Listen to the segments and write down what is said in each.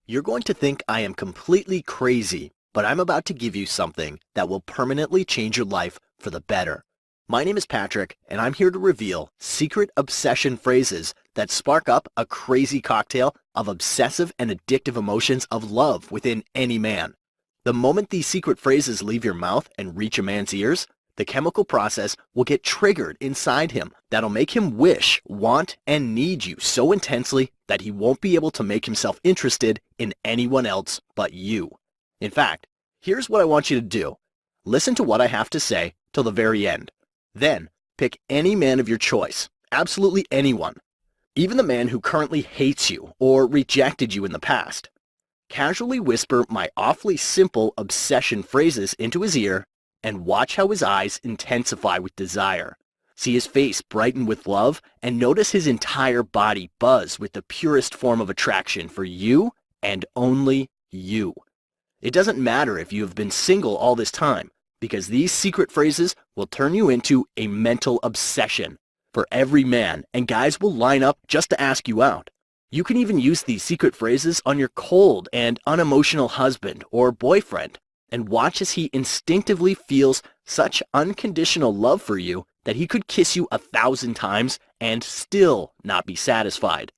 You're going to think I am completely crazy, but I'm about to give you something that will permanently change your life for the better. My name is Patrick, and I'm here to reveal secret obsession phrases that spark up a crazy cocktail of obsessive and addictive emotions of love within any man. The moment these secret phrases leave your mouth and reach a man's ears, the chemical process will get triggered inside him that'll make him wish, want, and need you so intensely that he won't be able to make himself interested in anyone else but you. In fact, here's what I want you to do. Listen to what I have to say till the very end. Then, pick any man of your choice, absolutely anyone, even the man who currently hates you or rejected you in the past. Casually whisper my awfully simple obsession phrases into his ear and watch how his eyes intensify with desire. See his face brighten with love and notice his entire body buzz with the purest form of attraction for you and only you. It doesn't matter if you have been single all this time, because these secret phrases will turn you into a mental obsession for every man, and guys will line up just to ask you out. You can even use these secret phrases on your cold and unemotional husband or boyfriend, and watch as he instinctively feels such unconditional love for you that he could kiss you 1,000 times and still not be satisfied.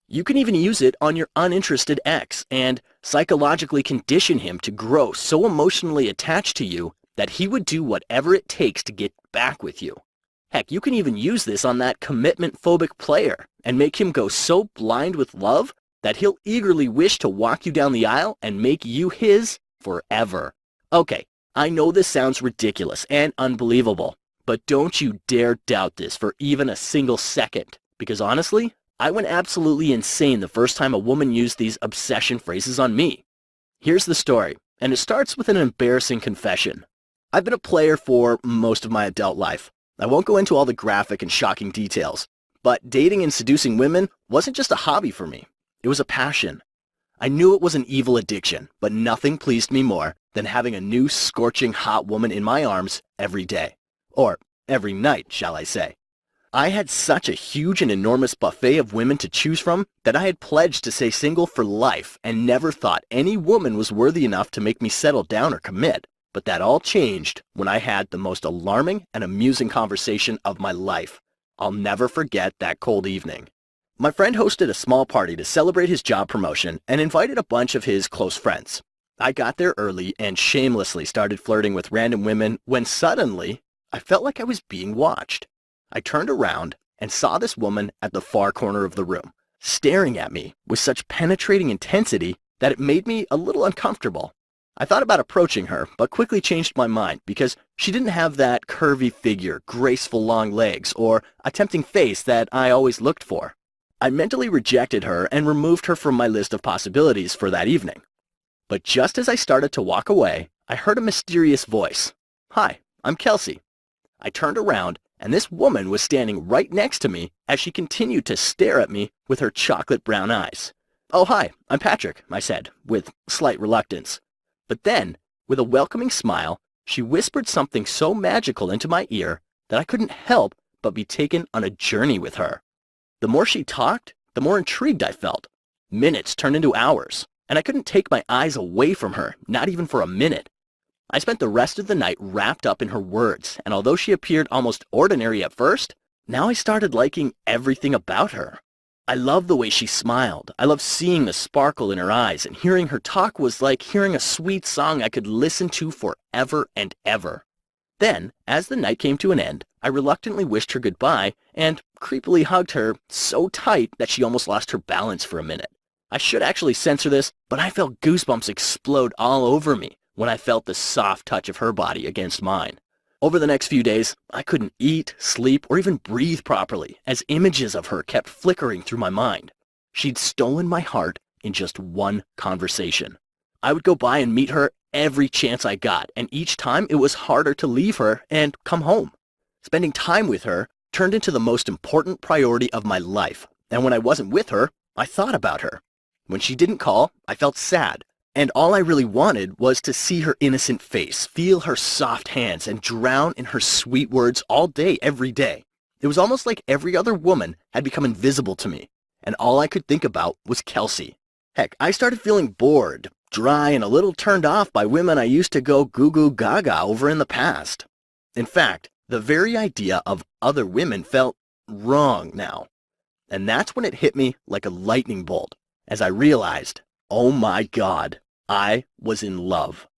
You can even use it on your uninterested ex and psychologically condition him to grow so emotionally attached to you that he would do whatever it takes to get back with you. Heck, you can even use this on that commitment-phobic player and make him go so blind with love that he'll eagerly wish to walk you down the aisle and make you his forever. Okay, I know this sounds ridiculous and unbelievable, but don't you dare doubt this for even a single second, because honestly, I went absolutely insane the first time a woman used these obsession phrases on me. Here's the story, and it starts with an embarrassing confession. I've been a player for most of my adult life. I won't go into all the graphic and shocking details, but dating and seducing women wasn't just a hobby for me. It was a passion. I knew it was an evil addiction, but nothing pleased me more than having a new scorching hot woman in my arms every day. Or every night, shall I say. I had such a huge and enormous buffet of women to choose from that I had pledged to stay single for life and never thought any woman was worthy enough to make me settle down or commit. But that all changed when I had the most alarming and amusing conversation of my life. I'll never forget that cold evening. My friend hosted a small party to celebrate his job promotion and invited a bunch of his close friends. I got there early and shamelessly started flirting with random women when suddenly I felt like I was being watched. I turned around and saw this woman at the far corner of the room, staring at me with such penetrating intensity that it made me a little uncomfortable. I thought about approaching her, but quickly changed my mind because she didn't have that curvy figure, graceful long legs, or a tempting face that I always looked for. I mentally rejected her and removed her from my list of possibilities for that evening. But just as I started to walk away, I heard a mysterious voice. "Hi, I'm Kelsey." I turned around, and this woman was standing right next to me as she continued to stare at me with her chocolate brown eyes. "Oh, hi, I'm Patrick," I said, with slight reluctance. But then, with a welcoming smile, she whispered something so magical into my ear that I couldn't help but be taken on a journey with her. The more she talked, the more intrigued I felt. Minutes turned into hours, and I couldn't take my eyes away from her, not even for a minute. I spent the rest of the night wrapped up in her words, and although she appeared almost ordinary at first, now I started liking everything about her. I loved the way she smiled. I loved seeing the sparkle in her eyes, and hearing her talk was like hearing a sweet song I could listen to forever and ever. Then, as the night came to an end, I reluctantly wished her goodbye and creepily hugged her so tight that she almost lost her balance for a minute. I should actually censor this, but I felt goosebumps explode all over me when I felt the soft touch of her body against mine. Over the next few days, I couldn't eat, sleep, or even breathe properly as images of her kept flickering through my mind. She'd stolen my heart in just one conversation. I would go by and meet her every chance I got, and each time it was harder to leave her and come home. Spending time with her turned into the most important priority of my life, and when I wasn't with her, I thought about her. When she didn't call, I felt sad. And all I really wanted was to see her innocent face, feel her soft hands, and drown in her sweet words all day, every day. It was almost like every other woman had become invisible to me, and all I could think about was Kelsey. Heck, I started feeling bored, dry, and a little turned off by women I used to go goo goo gaga over in the past. In fact, the very idea of other women felt wrong now. And that's when it hit me like a lightning bolt as I realized, oh my God, I was in love.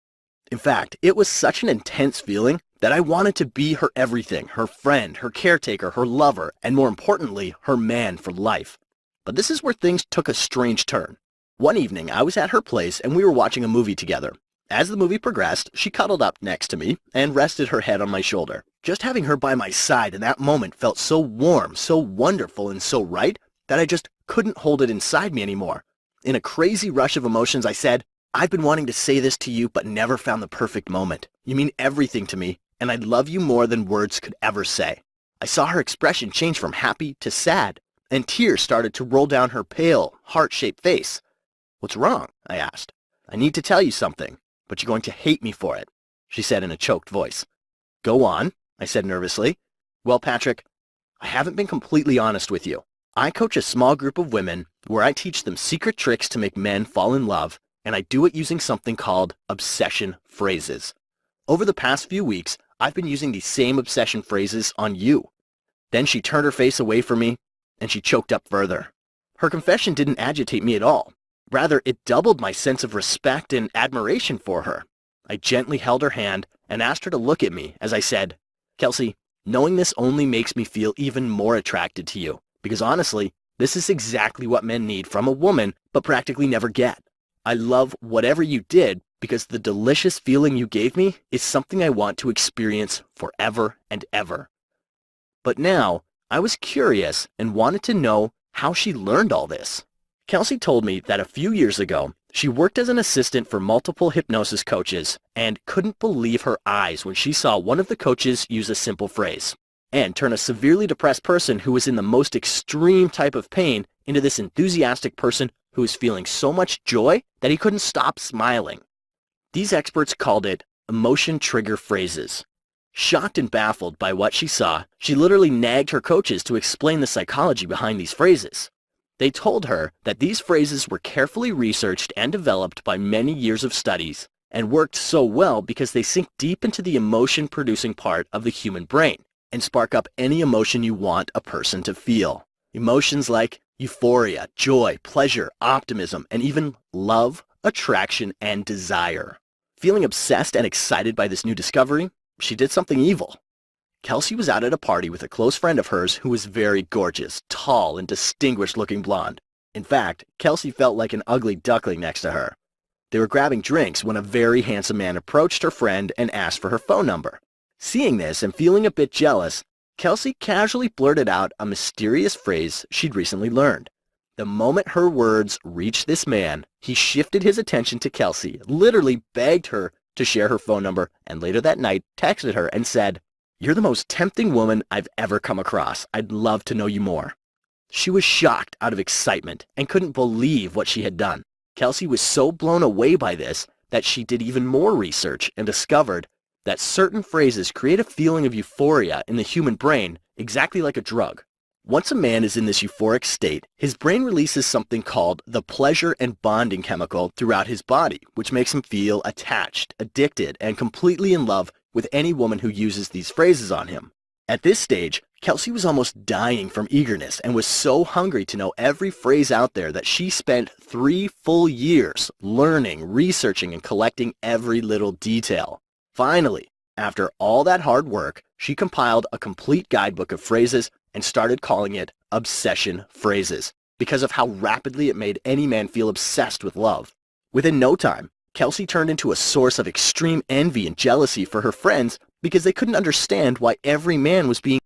In fact, it was such an intense feeling that I wanted to be her everything, her friend, her caretaker, her lover, and more importantly, her man for life. But this is where things took a strange turn. One evening, I was at her place and we were watching a movie together. As the movie progressed, she cuddled up next to me and rested her head on my shoulder. Just having her by my side in that moment felt so warm, so wonderful, and so right that I just couldn't hold it inside me anymore. In a crazy rush of emotions, I said, "I've been wanting to say this to you, but never found the perfect moment. You mean everything to me, and I love you more than words could ever say." I saw her expression change from happy to sad, and tears started to roll down her pale, heart-shaped face. "What's wrong?" I asked. "I need to tell you something, but you're going to hate me for it," she said in a choked voice. "Go on," I said nervously. "Well, Patrick, I haven't been completely honest with you. I coach a small group of women where I teach them secret tricks to make men fall in love, and I do it using something called obsession phrases. Over the past few weeks, I've been using these same obsession phrases on you." Then she turned her face away from me, and she choked up further. Her confession didn't agitate me at all. Rather, it doubled my sense of respect and admiration for her. I gently held her hand and asked her to look at me as I said, "Kelsey, knowing this only makes me feel even more attracted to you, because honestly, this is exactly what men need from a woman, but practically never get. I love whatever you did because the delicious feeling you gave me is something I want to experience forever and ever." But now, I was curious and wanted to know how she learned all this. Kelsey told me that a few years ago, she worked as an assistant for multiple hypnosis coaches and couldn't believe her eyes when she saw one of the coaches use a simple phrase and turn a severely depressed person who was in the most extreme type of pain into this enthusiastic person who was feeling so much joy that he couldn't stop smiling. These experts called it emotion trigger phrases. Shocked and baffled by what she saw, she literally nagged her coaches to explain the psychology behind these phrases. They told her that these phrases were carefully researched and developed by many years of studies and worked so well because they sink deep into the emotion-producing part of the human brain and spark up any emotion you want a person to feel. Emotions like euphoria, joy, pleasure, optimism, and even love, attraction, and desire. Feeling obsessed and excited by this new discovery, she did something evil. Kelsey was out at a party with a close friend of hers who was very gorgeous, tall, and distinguished-looking blonde. In fact, Kelsey felt like an ugly duckling next to her. They were grabbing drinks when a very handsome man approached her friend and asked for her phone number. Seeing this and feeling a bit jealous, Kelsey casually blurted out a mysterious phrase she'd recently learned. The moment her words reached this man, he shifted his attention to Kelsey, literally begged her to share her phone number, and later that night texted her and said, "You're the most tempting woman I've ever come across. I'd love to know you more." She was shocked out of excitement and couldn't believe what she had done. Kelsey was so blown away by this that she did even more research and discovered that certain phrases create a feeling of euphoria in the human brain exactly like a drug. Once a man is in this euphoric state, his brain releases something called the pleasure and bonding chemical throughout his body, which makes him feel attached, addicted, and completely in love with any woman who uses these phrases on him. At this stage, Kelsey was almost dying from eagerness and was so hungry to know every phrase out there that she spent 3 full years learning, researching, and collecting every little detail. Finally, after all that hard work, she compiled a complete guidebook of phrases and started calling it Obsession Phrases because of how rapidly it made any man feel obsessed with love. Within no time, Kelsey turned into a source of extreme envy and jealousy for her friends because they couldn't understand why every man was being